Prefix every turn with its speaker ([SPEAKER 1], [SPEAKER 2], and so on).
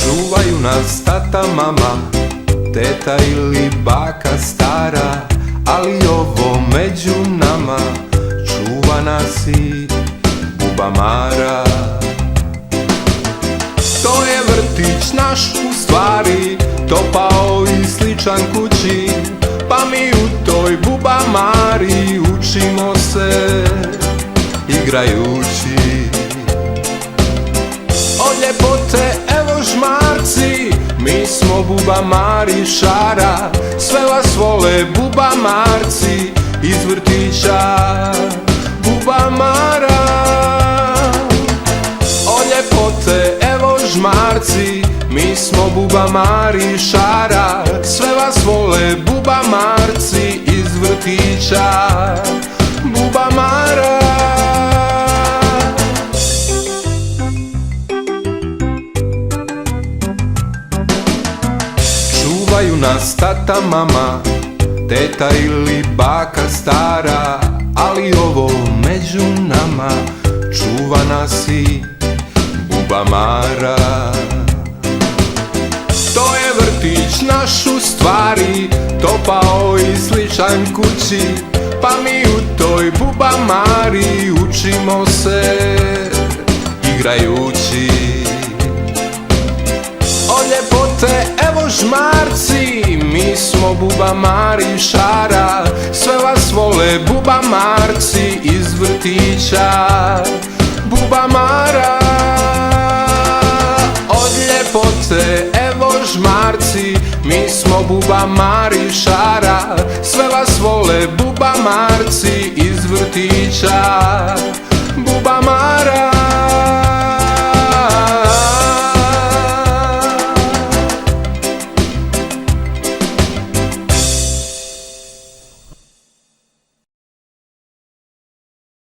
[SPEAKER 1] Čuvaju nas tata, mama, teta ili baka stara, ali ovo među nama čuva nas i buba Mara. To je vrtić naš u stvari, topao i sličan kući, pa mi u toj buba Mari učimo se igrajući. Od ljepote evo žmarci, mi smo buba Mari šara, sve vas vole buba Marci iz vrtića buba Mara. Od ljepote evo žmarci, mi smo buba Mari šara, sve vas vole buba Marci iz vrtića buba Mara. Čuvaju nas tata, mama, teta ili baka stara, ali ovo među nama čuva nas i buba Mara. To je vrtić naš u stvari, topao i sličan kući, pa mi u toj buba Mari učimo se igrajući. Od ljepote evo žmarci, mi smo buba Mari šara, sve vas vole buba Marci iz vrtića buba Mara. Od ljepote evo žmarci, mi smo buba Mari šara, sve vas vole buba Marci iz vrtića